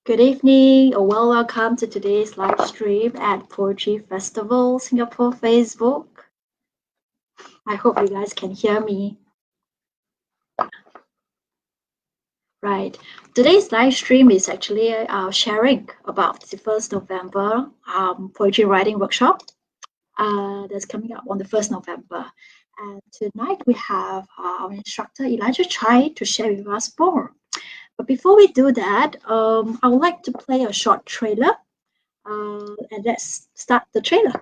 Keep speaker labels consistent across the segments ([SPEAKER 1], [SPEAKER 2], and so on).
[SPEAKER 1] Good evening, or welcome to today's live stream at Poetry Festival Singapore Facebook. I hope you guys can hear me. Right. Today's live stream is actually sharing about the 1st November poetry writing workshop that's coming up on the 1st November. And tonight we have our instructor Elijah Chai to share with us more. But before we do that, I would like to play a short trailer. And let's start the trailer.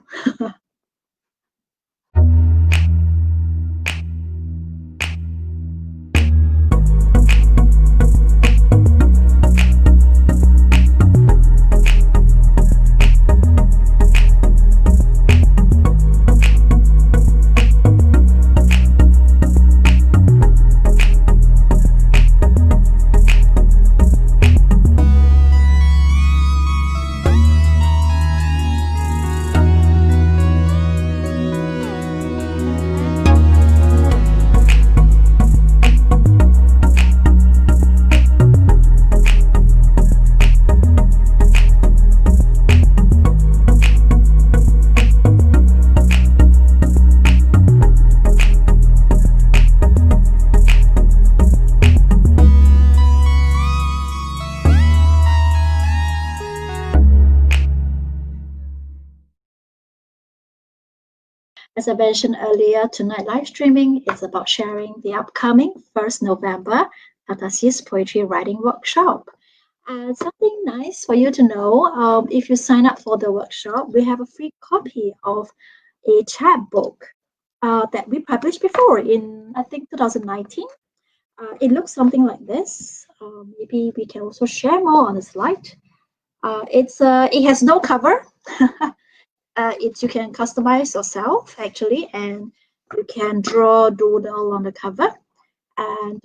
[SPEAKER 1] As I mentioned earlier, tonight live streaming is about sharing the upcoming 1st November CATHARSIS Poetry Writing Workshop. And something nice for you to know, if you sign up for the workshop, we have a free copy of a chapbook that we published before in, I think, 2019. It looks something like this. Maybe we can also share more on the slide. It has no cover. You can customize yourself actually, and you can doodle on the cover, and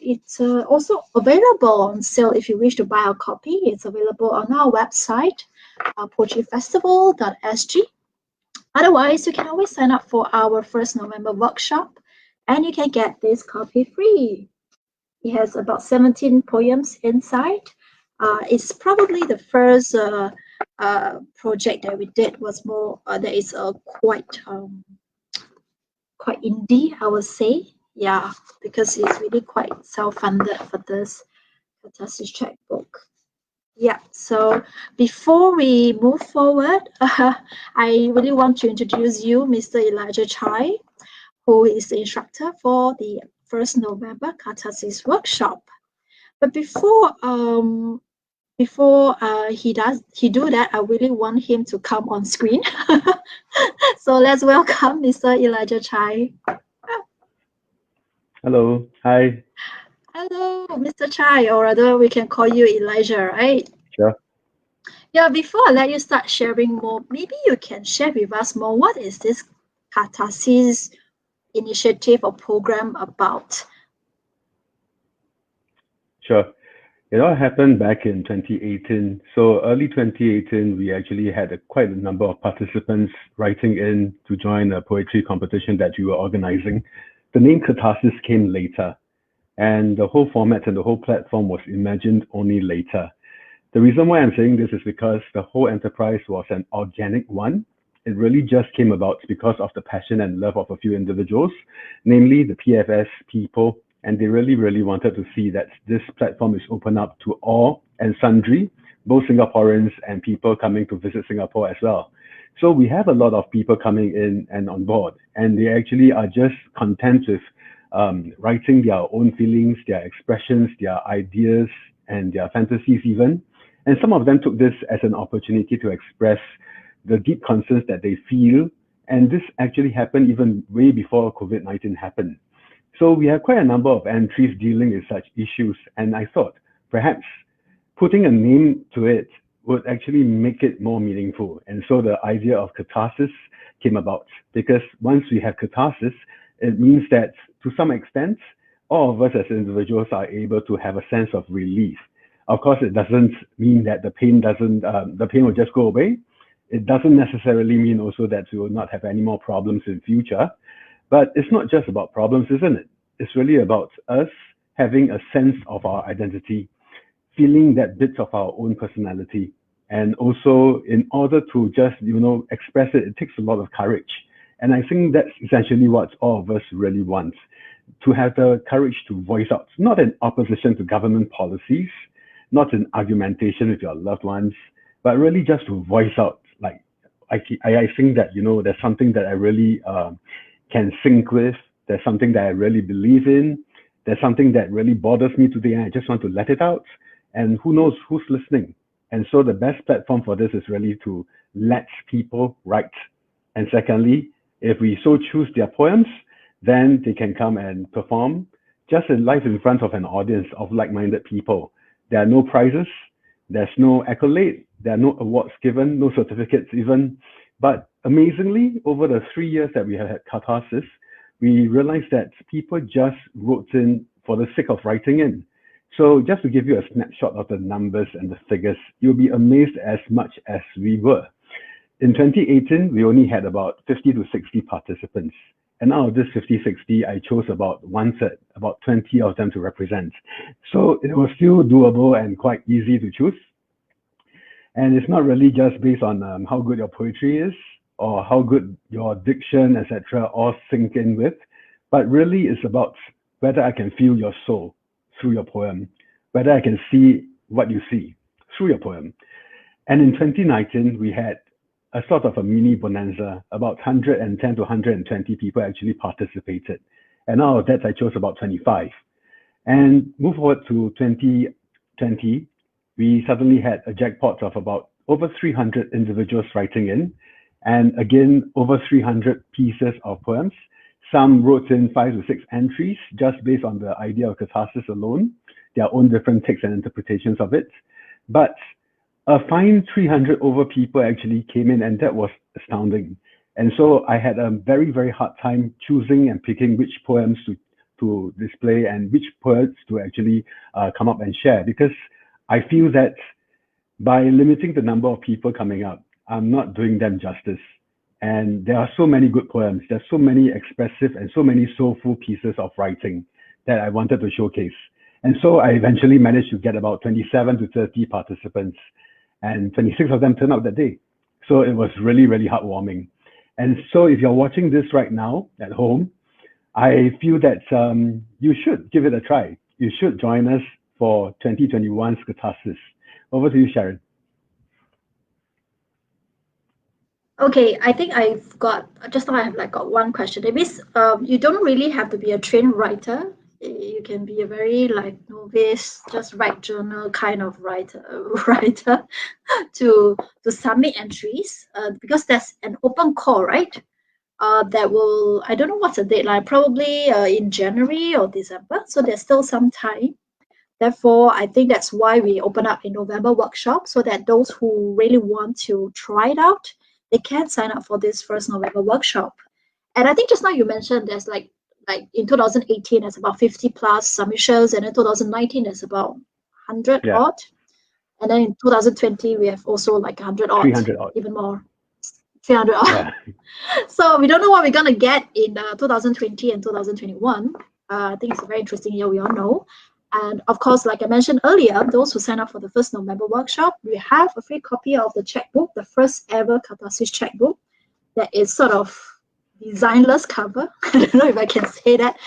[SPEAKER 1] it's also available on sale if you wish to buy a copy. It's available on our website, poetryfestival.sg. Otherwise, you can always sign up for our 1st November workshop, and you can get this copy free. It has about 17 poems inside. It's probably the first project that we did was more that is quite indie, I would say. Yeah, because it's really quite self-funded for this CATHARSIS Chapbook. Yeah, so before we move forward, I really want to introduce you Mr. Elijah Chai, who is the instructor for the 1st November CATHARSIS workshop. But before he do that, I really want him to come on screen. So let's welcome Mr. Elijah Chai.
[SPEAKER 2] Hello, hi.
[SPEAKER 1] Hello, Mr. Chai, or rather we can call you Elijah, right?
[SPEAKER 2] Sure.
[SPEAKER 1] Yeah, before I let you start sharing more, maybe you can share with us more. What is this CATHARSIS initiative or program about?
[SPEAKER 2] Sure. It all happened back in 2018. So early 2018, we actually had quite a number of participants writing in to join a poetry competition that we were organizing. The name Catharsis came later, and the whole format and the whole platform was imagined only later. The reason why I'm saying this is because the whole enterprise was an organic one. It really just came about because of the passion and love of a few individuals, namely the PFS people, and they really, really wanted to see that this platform is open up to all and sundry, both Singaporeans and people coming to visit Singapore as well. So we have a lot of people coming in and on board, and they actually are just content with writing their own feelings, their expressions, their ideas, and their fantasies even. And some of them took this as an opportunity to express the deep concerns that they feel. And this actually happened even way before COVID-19 happened. So we have quite a number of entries dealing with such issues. And I thought perhaps putting a name to it would actually make it more meaningful. And so the idea of catharsis came about, because once we have catharsis, it means that to some extent, all of us as individuals are able to have a sense of relief. Of course, it doesn't mean that the pain will just go away. It doesn't necessarily mean also that we will not have any more problems in future. But it's not just about problems, isn't it? It's really about us having a sense of our identity, feeling that bits of our own personality. And also, in order to just, express it, it takes a lot of courage. And I think that's essentially what all of us really want, to have the courage to voice out, not in opposition to government policies, not in argumentation with your loved ones, but really just to voice out. Like, I think that, there's something that I really can sync with. There's something that I really believe in. There's something that really bothers me today, and I just want to let it out. And who knows who's listening. And so the best platform for this is really to let people write. And secondly, if we so choose their poems, then they can come and perform just in live in front of an audience of like-minded people. There are no prizes, there's no accolade, there are no awards given, no certificates even. But amazingly, over the 3 years that we have had Catharsis, we realized that people just wrote in for the sake of writing in. So just to give you a snapshot of the numbers and the figures, you'll be amazed as much as we were. In 2018, we only had about 50 to 60 participants. And out of this 50, 60, I chose about 1/3, about 20 of them to represent. So it was still doable and quite easy to choose. And it's not really just based on how good your poetry is or how good your diction, etc., all sink in with, but really it's about whether I can feel your soul through your poem, whether I can see what you see through your poem. And in 2019, we had a sort of a mini bonanza. About 110 to 120 people actually participated. And out of that, I chose about 25. And move forward to 2020, we suddenly had a jackpot of about over 300 individuals writing in. And again, over 300 pieces of poems. Some wrote in 5 to 6 entries just based on the idea of catharsis alone, their own different takes and interpretations of it. But a fine 300 over people actually came in, and that was astounding. And so I had a very, very hard time choosing and picking which poems to display and which poets to actually come up and share, because I feel that by limiting the number of people coming up, I'm not doing them justice. And there are so many good poems. There's so many expressive and so many soulful pieces of writing that I wanted to showcase. And so I eventually managed to get about 27 to 30 participants, and 26 of them turned out that day. So it was really, really heartwarming. And so if you're watching this right now at home, I feel that you should give it a try. You should join us for 2021's Catharsis. Over to you, Sharon.
[SPEAKER 1] Okay, I think I've got just now. I have got one question. It means you don't really have to be a trained writer. You can be a very novice, just write journal kind of writer to submit entries because there's an open call, right? That will, I don't know what's the deadline, probably in January or December. So there's still some time. Therefore, I think that's why we open up a November workshop, so that those who really want to try it out, they can sign up for this first November workshop. And I think just now you mentioned there's like in 2018, there's about 50 plus submissions, and in 2019, there's about 100 odd. And then in 2020, we have also like 100 odd,
[SPEAKER 2] 300 odd.
[SPEAKER 1] Even more, 300 odd.
[SPEAKER 2] Yeah.
[SPEAKER 1] So we don't know what we're going to get in 2020 and 2021. I think it's a very interesting year, we all know. And of course, like I mentioned earlier, those who sign up for the first November workshop, we have a free copy of the Chapbook, the first ever Catharsis Chapbook, that is sort of designless cover. I don't know if I can say that,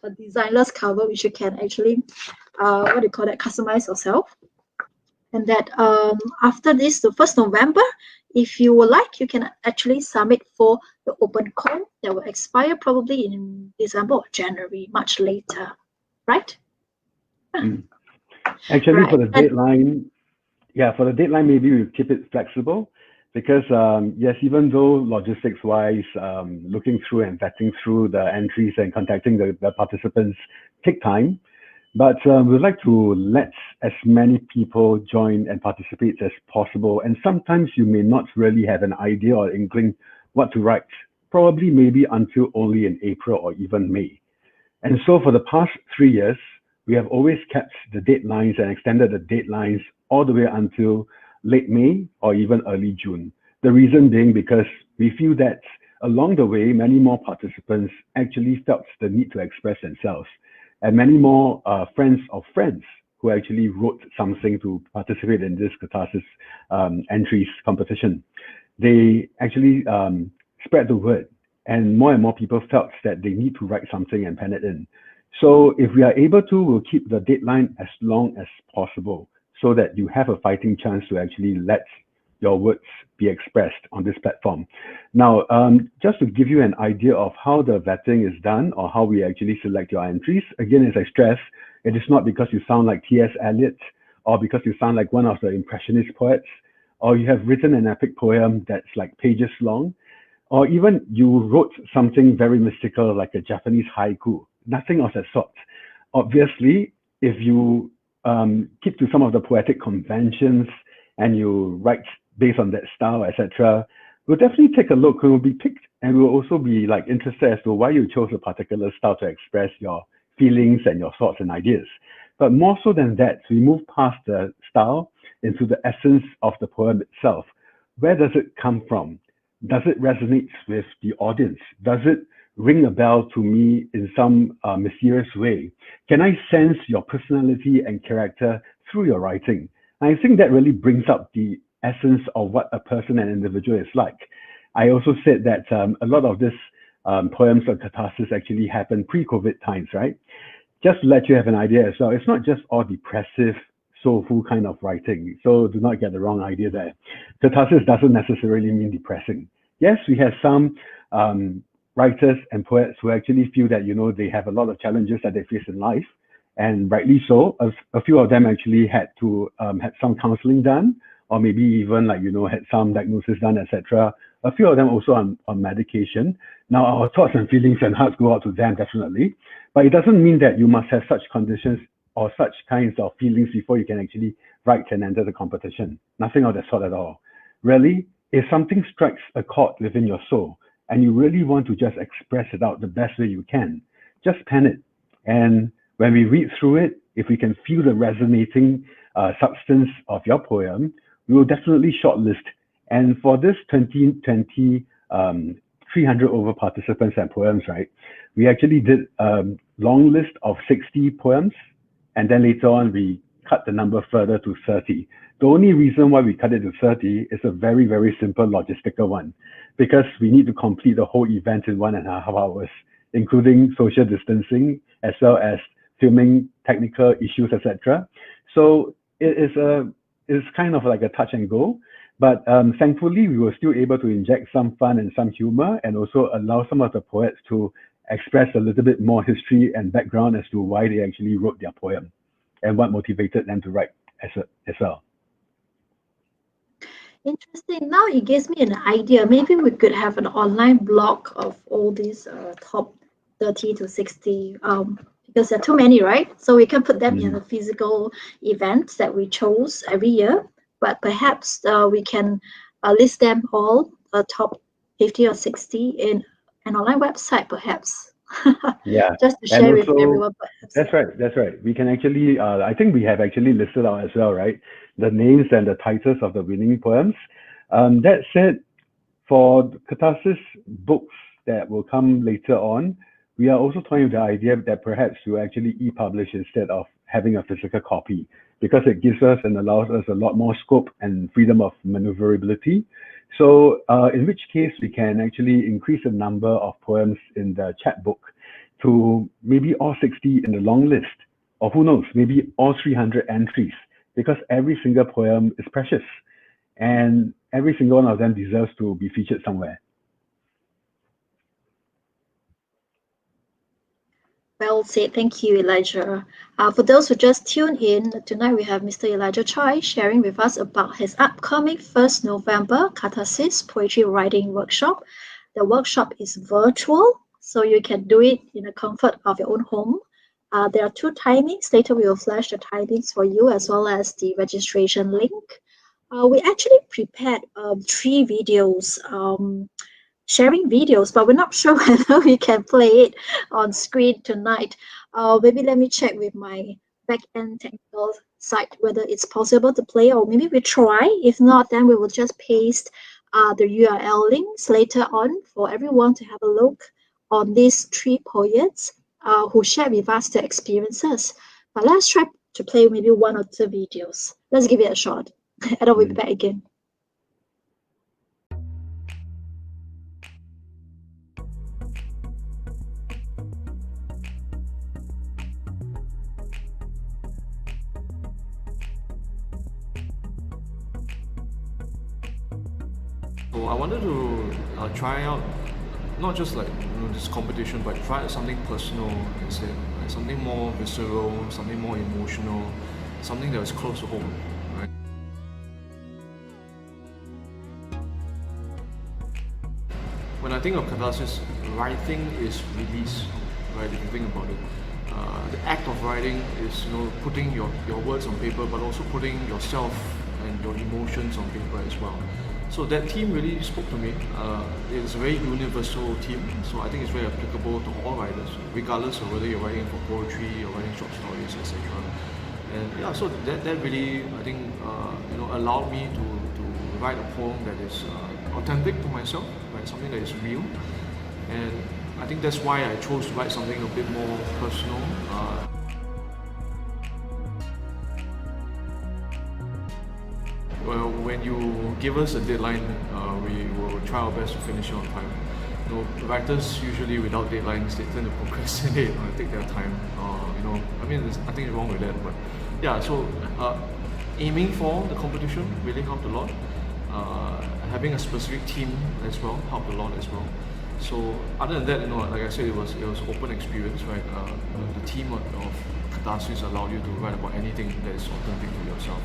[SPEAKER 1] a designless cover, which you can actually, customize yourself. And that after this, the 1st November, if you would like, you can actually submit for the open call that will expire probably in December or January, much later, right?
[SPEAKER 2] Actually, for the deadline, maybe we keep it flexible, because yes, even though logistics-wise, looking through and vetting through the entries and contacting the participants take time, but we'd like to let as many people join and participate as possible. And sometimes you may not really have an idea or inkling what to write, probably maybe until only in April or even May. And so for the past 3 years, we have always kept the deadlines and extended the deadlines all the way until late May or even early June. The reason being because we feel that along the way, many more participants actually felt the need to express themselves, and many more friends of friends who actually wrote something to participate in this Catharsis entries competition. They actually spread the word, and more people felt that they need to write something and pen it in. So if we are able to, we'll keep the deadline as long as possible so that you have a fighting chance to actually let your words be expressed on this platform. Now, just to give you an idea of how the vetting is done or how we actually select your entries, again, as I stress, it is not because you sound like T.S. Eliot or because you sound like one of the Impressionist poets, or you have written an epic poem that's like pages long, or even you wrote something very mystical like a Japanese haiku. Nothing of that sort. Obviously, if you keep to some of the poetic conventions and you write based on that style, etc., we'll definitely take a look. We'll be picked, and we'll also be like interested as to why you chose a particular style to express your feelings and your thoughts and ideas. But more so than that, we move past the style into the essence of the poem itself. Where does it come from? Does it resonate with the audience? Does it ring a bell to me in some mysterious way? Can I sense your personality and character through your writing? And I think that really brings up the essence of what a person and individual is like. I also said that a lot of this poems of catharsis actually happened pre-COVID times, right? Just to let you have an idea as well, it's not just all depressive, soulful kind of writing. So do not get the wrong idea there. Catharsis doesn't necessarily mean depressing. Yes, we have some writers and poets who actually feel that, you know, they have a lot of challenges that they face in life, and rightly so. A few of them actually had to had some counseling done, or maybe even like, you know, had some diagnosis done, etc. A few of them also on medication. Now, our thoughts and feelings and hearts go out to them, definitely. But it doesn't mean that you must have such conditions or such kinds of feelings before you can actually write and enter the competition. Nothing of that sort at all. Really, if something strikes a chord within your soul and you really want to just express it out the best way you can, just pen it. And when we read through it, if we can feel the resonating substance of your poem, we will definitely shortlist. And for this 2020 300 over participants and poems, right? We actually did a long list of 60 poems, and then later on we cut the number further to 30. The only reason why we cut it to 30 is a very, very simple logistical one, because we need to complete the whole event in 1.5 hours, including social distancing, as well as filming, technical issues, etc. So it's kind of like a touch and go. But thankfully, we were still able to inject some fun and some humor, and also allow some of the poets to express a little bit more history and background as to why they actually wrote their poem and what motivated them to write as well.
[SPEAKER 1] Interesting. Now it gives me an idea. Maybe we could have an online blog of all these top 30 to 60, because there are too many, right? So we can put them in a physical event that we chose every year. But perhaps we can list them all, top 50 or 60 in an online website, perhaps.
[SPEAKER 2] Yeah,
[SPEAKER 1] Just to
[SPEAKER 2] and
[SPEAKER 1] share with
[SPEAKER 2] also
[SPEAKER 1] everyone. Perhaps.
[SPEAKER 2] that's right. We can actually, I think we have actually listed out as well, right? The names and the titles of the winning poems. That said, for Catharsis books that will come later on, we are also toying with the idea that perhaps you actually e-publish instead of having a physical copy, because it gives us and allows us a lot more scope and freedom of maneuverability. So in which case we can actually increase the number of poems in the Chapbook to maybe all 60 in the long list, or who knows, maybe all 300 entries, because every single poem is precious and every single one of them deserves to be featured somewhere.
[SPEAKER 1] Well said. Thank you, Elijah. For those who just tuned in, tonight we have Mr. Elijah Chai sharing with us about his upcoming 1st November Catharsis Poetry Writing Workshop. The workshop is virtual, so you can do it in the comfort of your own home. There are 2 timings. Later we will flash the timings for you, as well as the registration link. We actually prepared 3 videos, sharing videos, but we're not sure whether we can play it on screen tonight. Maybe let me check with my back-end technical side whether it's possible to play, or maybe we try. If not, then we will just paste the URL links later on for everyone to have a look on these 3 poets who shared with us their experiences. But let's try to play maybe 1 or 2 videos. Let's give it a shot. And I'll be back again.
[SPEAKER 3] So I wanted to try out not just like this competition, but try something personal instead, like something more visceral, something more emotional, something that was close to home. Right? When I think of catharsis, writing is release. Right? If you think about it, the act of writing is putting your words on paper, but also putting yourself and your emotions on paper as well. So that theme really spoke to me. It's a very universal theme, so I think it's very applicable to all writers, regardless of whether you're writing for poetry or writing short stories, etc. And yeah, so that really, I think, allowed me to write a poem that is authentic to myself, right? Something that is real. And I think that's why I chose to write something a bit more personal. Well, when you give us a deadline, we will try our best to finish it on time. Writers usually without deadlines, they tend to procrastinate or take their time. I mean, there's nothing wrong with that, but yeah. So aiming for the competition really helped a lot. Having a specific theme as well helped a lot as well. So other than that, like I said, it was open experience, right? The theme of catharsis allowed you to write about anything that is authentic to yourself.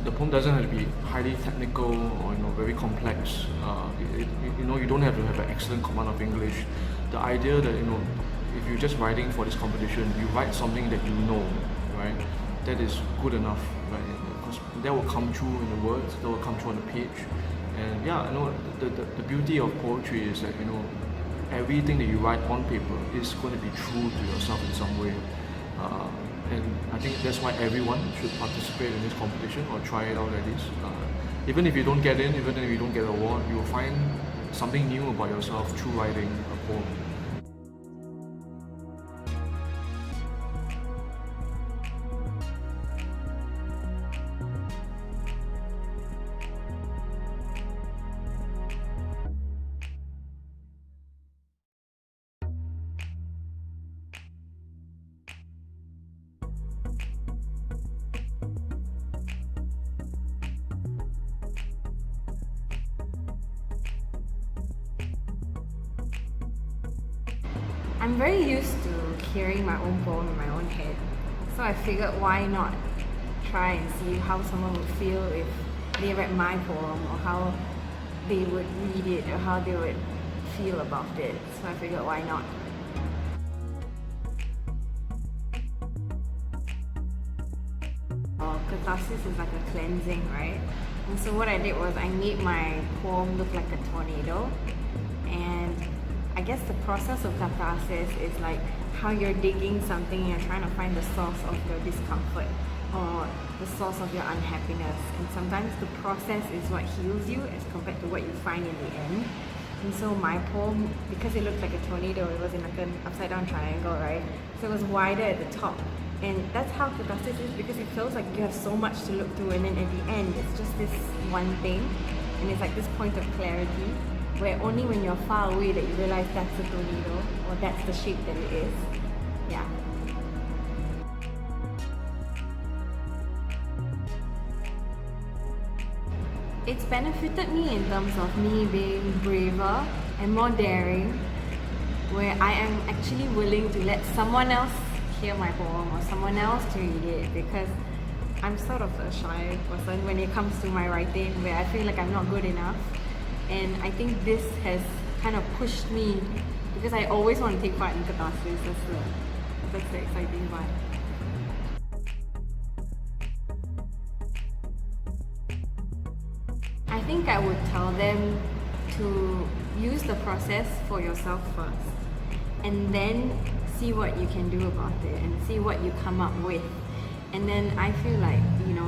[SPEAKER 3] The poem doesn't have to be highly technical or very complex. You don't have to have an excellent command of English. The idea that if you're just writing for this competition, you write something that you know, right? That is good enough, right? Because that will come through in the words, that will come through on the page. And yeah, the beauty of poetry is that everything that you write on paper is going to be true to yourself in some way. And I think that's why everyone should participate in this competition or try it out at least. Even if you don't get in, even if you don't get an award, you will find something new about yourself through writing a poem.
[SPEAKER 4] I'm very used to hearing my own poem in my own head, so I figured why not try and see how someone would feel if they read my poem, or how they would read it, or how they would feel about it. So I figured why not. Catharsis is like a cleansing, right? And so what I did was I made my poem look like a tornado, and I guess the process of catharsis is like how you're digging something and you're trying to find the source of your discomfort or the source of your unhappiness. And sometimes the process is what heals you as compared to what you find in the end. And so my poem, because it looked like a tornado, it was in like an upside down triangle, right? So it was wider at the top. And that's how catharsis is, because it feels like you have so much to look through, and then at the end it's just this one thing, and it's like this point of clarity where only when you're far away that you realize that's a tornado, or that's the shape that it is. Yeah. It's benefited me in terms of me being braver and more daring, where I am actually willing to let someone else hear my poem or someone else to read it, because I'm sort of a shy person when it comes to my writing, where I feel like I'm not good enough. And I think this has kind of pushed me, because I always want to take part in catharsis. That's the exciting part. I think I would tell them to use the process for yourself first, and then see what you can do about it and see what you come up with. And then I feel like,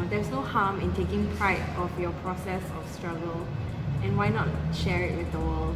[SPEAKER 4] there's no harm in taking pride of your process of struggle, and why not share it with the world?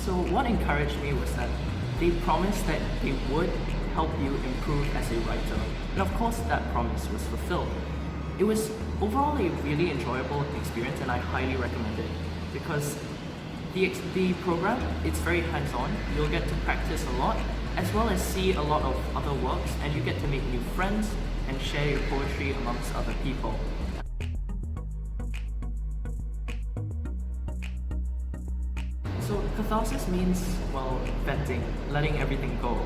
[SPEAKER 5] So what encouraged me was that they promised that they would help you improve as a writer. And of course that promise was fulfilled. It was overall a really enjoyable experience, and I highly recommend it because the program, it's very hands-on. You'll get to practice a lot as well as see a lot of other works, and you get to make new friends and share your poetry amongst other people. So catharsis means, well, venting, letting everything go.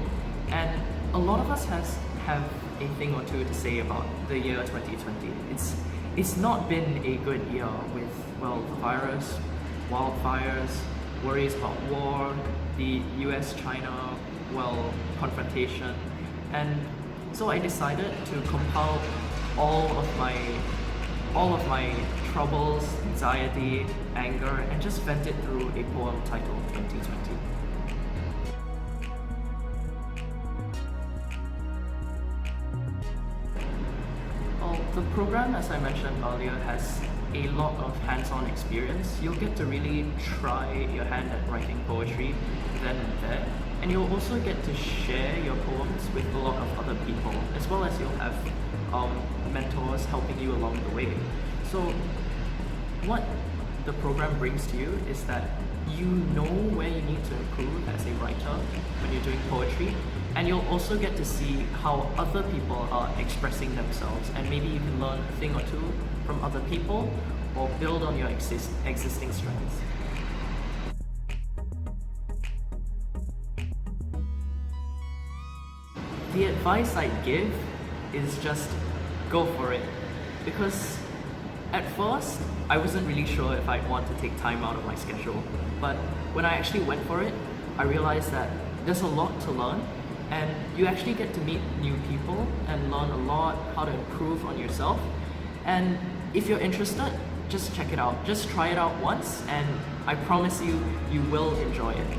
[SPEAKER 5] And a lot of us have a thing or two to say about the year 2020. It's not been a good year with, well, the virus, wildfires, worries about war, the US-China, well, confrontation. And so I decided to compile all of my troubles, anxiety, anger, and just vent it through a poem titled 2020. Well, the program, as I mentioned earlier, has a lot of hands-on experience. You'll get to really try your hand at writing poetry then and there, and you'll also get to share your poems with a lot of other people, as well as you'll have mentors helping you along the way. So what the program brings to you is that you know where you need to improve as a writer when you're doing poetry, and you'll also get to see how other people are expressing themselves, and maybe you can learn a thing or two from other people or build on your existing strengths. The advice I give is just go for it, because at first I wasn't really sure if I'd want to take time out of my schedule, but when I actually went for it, I realized that there's a lot to learn, and you actually get to meet new people and learn a lot how to improve on yourself. And if you're interested, just check it out. Just try it out once, and I promise you, you will enjoy it.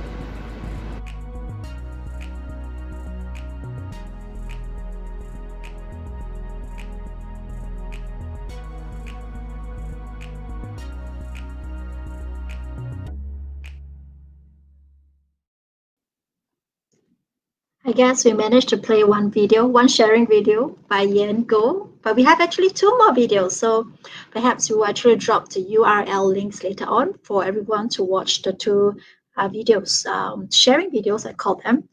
[SPEAKER 1] I guess we managed to play one sharing video by Yan Go, but we have actually two more videos. So perhaps we will actually drop the URL links later on for everyone to watch the two videos, sharing videos, I call them,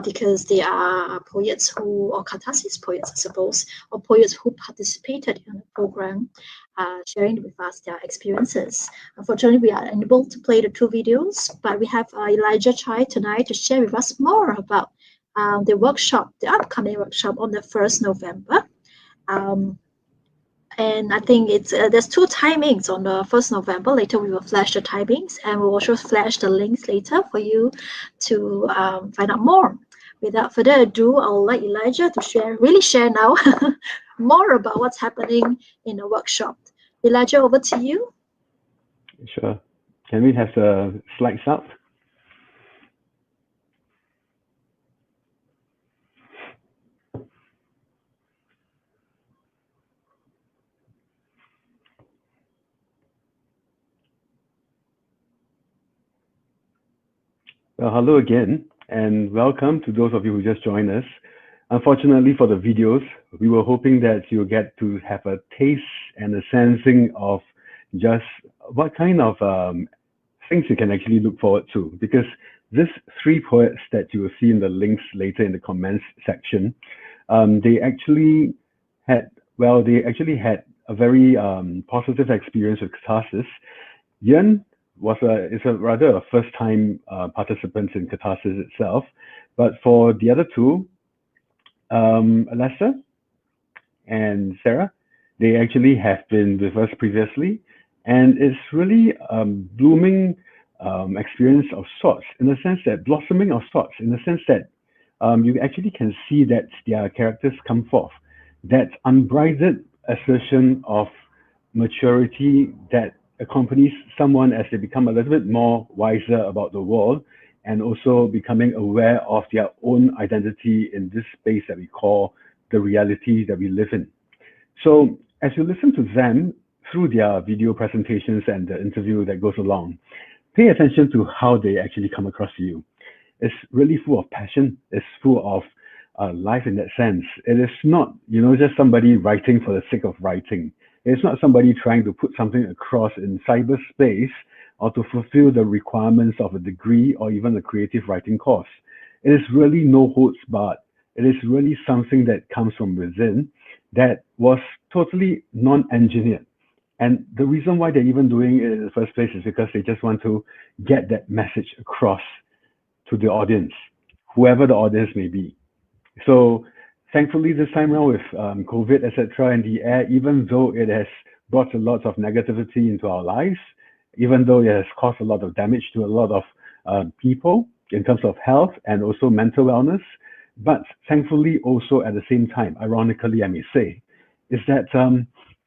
[SPEAKER 1] because they are poets or catharsis poets, I suppose, or poets who participated in the program, sharing with us their experiences. Unfortunately, we are unable to play the two videos, but we have Elijah Chai tonight to share with us more about the upcoming workshop on the 1st November. And I think there's two timings on the 1st November. Later we will flash the timings, and we'll also flash the links later for you to find out more. Without further ado, I'll let Elijah to share now more about what's happening in the workshop. Elijah, over to you.
[SPEAKER 2] Sure. Can we have the slides up? Well, hello again, and welcome to those of you who just joined us. Unfortunately for the videos, we were hoping that you'll get to have a taste and a sensing of just what kind of things you can actually look forward to, because these three poets that you will see in the links later in the comments section, they actually had a very positive experience with catharsis. Yan is a rather a first-time participant in catharsis itself, but for the other two, Alessa and Sarah, they actually have been with us previously, and it's really blooming experience of sorts, in the sense that blossoming of sorts, in the sense that you actually can see that their characters come forth, that unbridled assertion of maturity that accompanies someone as they become a little bit more wiser about the world, and also becoming aware of their own identity in this space that we call the reality that we live in. So as you listen to them through their video presentations and the interview that goes along, pay attention to how they actually come across to you. It's really full of passion. It's full of life in that sense. It is not, just somebody writing for the sake of writing. It's not somebody trying to put something across in cyberspace or to fulfill the requirements of a degree or even a creative writing course. It is really no holds barred. It is really something that comes from within that was totally non-engineered. And the reason why they're even doing it in the first place is because they just want to get that message across to the audience, whoever the audience may be. So thankfully this time around with COVID, etc. in the air, even though it has brought a lot of negativity into our lives, even though it has caused a lot of damage to a lot of people in terms of health and also mental wellness, but thankfully also at the same time, ironically I may say, is that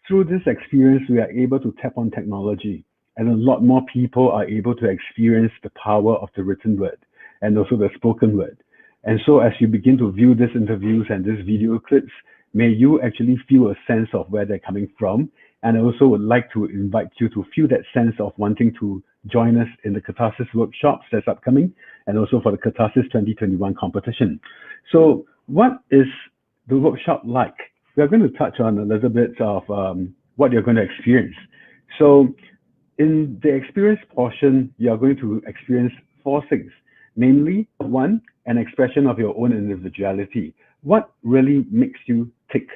[SPEAKER 2] through this experience we are able to tap on technology, and a lot more people are able to experience the power of the written word and also the spoken word. And so as you begin to view these interviews and these video clips, may you actually feel a sense of where they're coming from. And I also would like to invite you to feel that sense of wanting to join us in the Catharsis workshops that's upcoming, and also for the Catharsis 2021 competition. So what is the workshop like? We're going to touch on a little bit of what you're going to experience. So in the experience portion, you're going to experience 4 things. Namely, 1, an expression of your own individuality. What really makes you tick?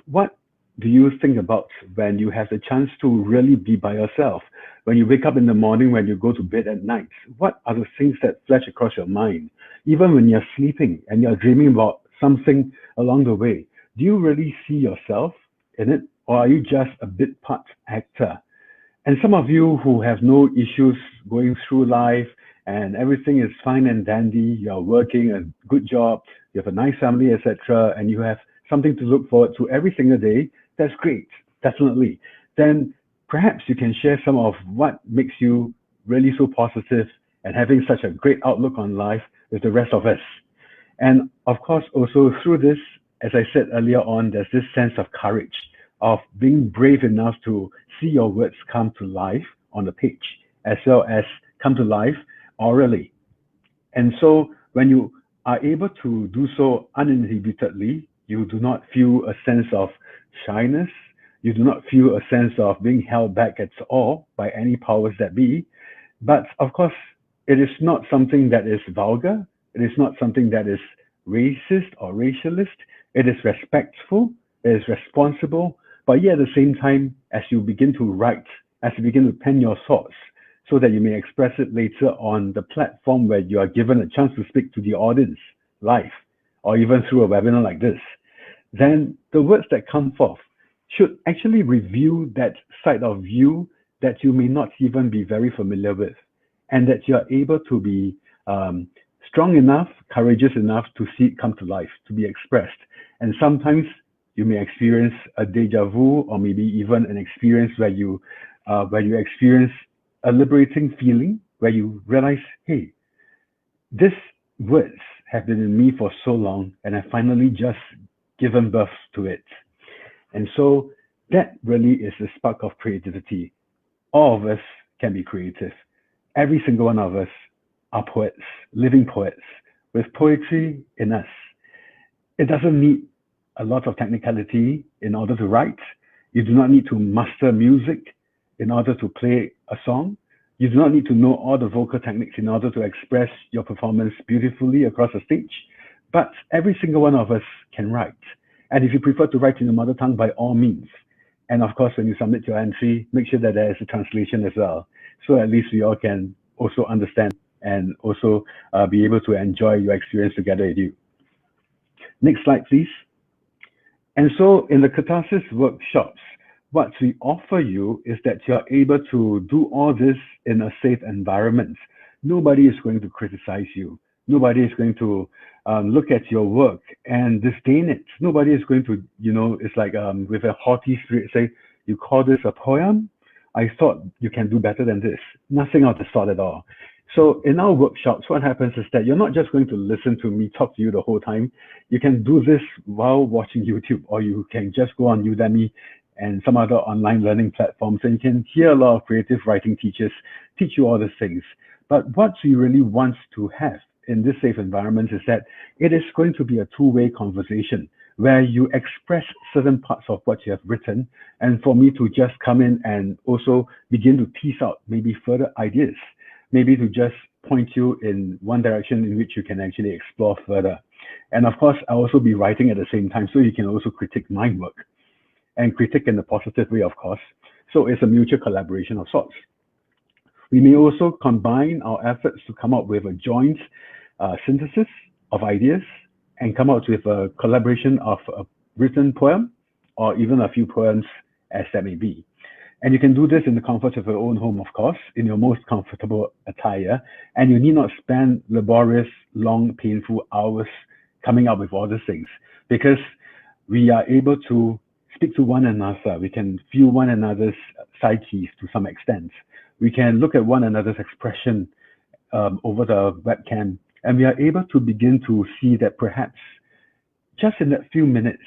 [SPEAKER 2] What do you think about when you have the chance to really be by yourself? When you wake up in the morning, when you go to bed at night, what are the things that flash across your mind? Even when you're sleeping and you're dreaming about something along the way, do you really see yourself in it? Or are you just a bit part actor? And some of you who have no issues going through life, and everything is fine and dandy, you're working a good job, you have a nice family, etc., and you have something to look forward to every single day, that's great, definitely. Then perhaps you can share some of what makes you really so positive and having such a great outlook on life with the rest of us. And of course, also through this, as I said earlier on, there's this sense of courage, of being brave enough to see your words come to life on the page, as well as come to life orally. And so when you are able to do so uninhibitedly, you do not feel a sense of shyness, you do not feel a sense of being held back at all by any powers that be. But of course, it is not something that is vulgar, it is not something that is racist or racialist, it is respectful, it is responsible, but yet at the same time, as you begin to write, as you begin to pen your thoughts, so that you may express it later on the platform where you are given a chance to speak to the audience live, or even through a webinar like this, then the words that come forth should actually reveal that side of you that you may not even be very familiar with, and that you are able to be strong enough, courageous enough to see it come to life, to be expressed. And sometimes you may experience a deja vu, or maybe even an experience where you experience a liberating feeling, where you realize, hey, these words have been in me for so long, and I finally just given birth to it. And so that really is the spark of creativity. All of us can be creative. Every single one of us are poets, living poets, with poetry in us. It doesn't need a lot of technicality in order to write. You do not need to master music in order to play a song. You do not need to know all the vocal techniques in order to express your performance beautifully across the stage. But every single one of us can write. And if you prefer to write in your mother tongue, by all means. And of course, when you submit your entry, make sure that there is a translation as well. So at least we all can also understand and also be able to enjoy your experience together with you. Next slide, please. And so in the Catharsis workshops, what we offer you is that you're able to do all this in a safe environment. Nobody is going to criticize you. Nobody is going to look at your work and disdain it. Nobody is going to, it's like with a haughty spirit say, you call this a poem? I thought you can do better than this. Nothing of the sort at all. So in our workshops, what happens is that you're not just going to listen to me talk to you the whole time. You can do this while watching YouTube, or you can just go on Udemy and some other online learning platforms, and you can hear a lot of creative writing teachers teach you all these things. But what we really want to have in this safe environment is that it is going to be a two-way conversation where you express certain parts of what you have written, and for me to just come in and also begin to tease out maybe further ideas, maybe to just point you in one direction in which you can actually explore further. And of course, I'll also be writing at the same time, so you can also critique my work, and critique in a positive way, of course. So it's a mutual collaboration of sorts. We may also combine our efforts to come up with a joint synthesis of ideas and come out with a collaboration of a written poem or even a few poems as that may be. And you can do this in the comfort of your own home, of course, in your most comfortable attire, and you need not spend laborious, long, painful hours coming up with all these things, because we are able to speak to one another. We can feel one another's psyches to some extent. We can look at one another's expression over the webcam, and we are able to begin to see that perhaps just in that few minutes,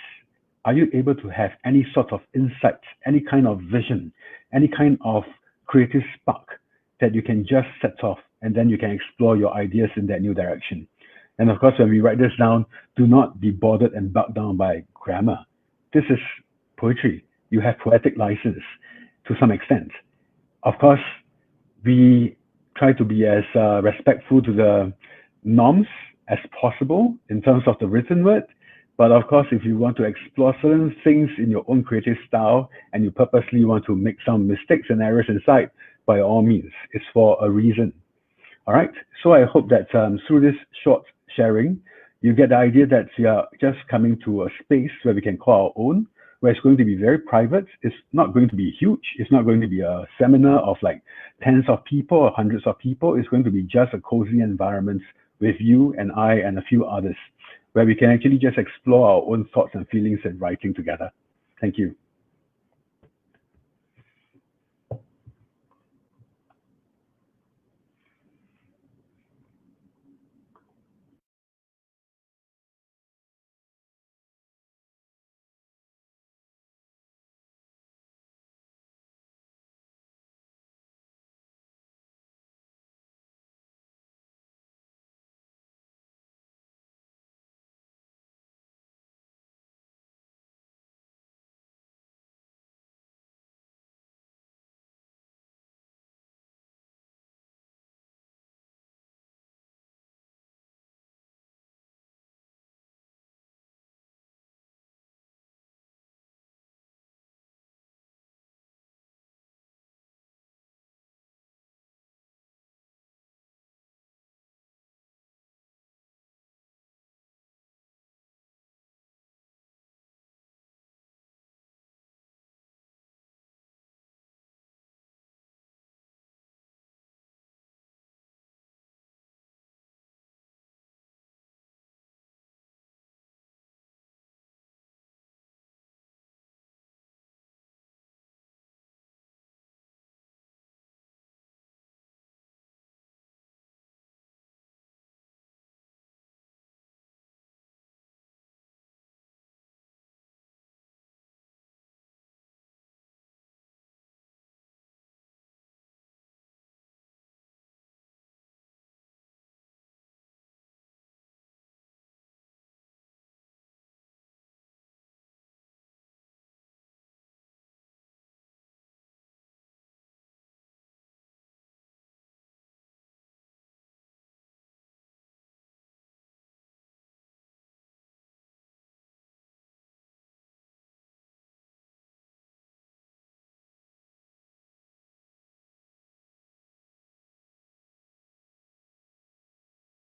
[SPEAKER 2] are you able to have any sort of insight, any kind of vision, any kind of creative spark that you can just set off, and then you can explore your ideas in that new direction. And of course, when we write this down, do not be bothered and bogged down by grammar. This is poetry. You have poetic license to some extent. Of course, we try to be as respectful to the norms as possible in terms of the written word. But of course, if you want to explore certain things in your own creative style and you purposely want to make some mistakes and errors inside, by all means, it's for a reason. All right. So I hope that through this short sharing, you get the idea that we are just coming to a space where we can call our own, where it's going to be very private. It's not going to be huge. It's not going to be a seminar of like tens of people or hundreds of people. It's going to be just a cozy environment with you and I and a few others, where we can actually just explore our own thoughts and feelings and writing together. Thank you.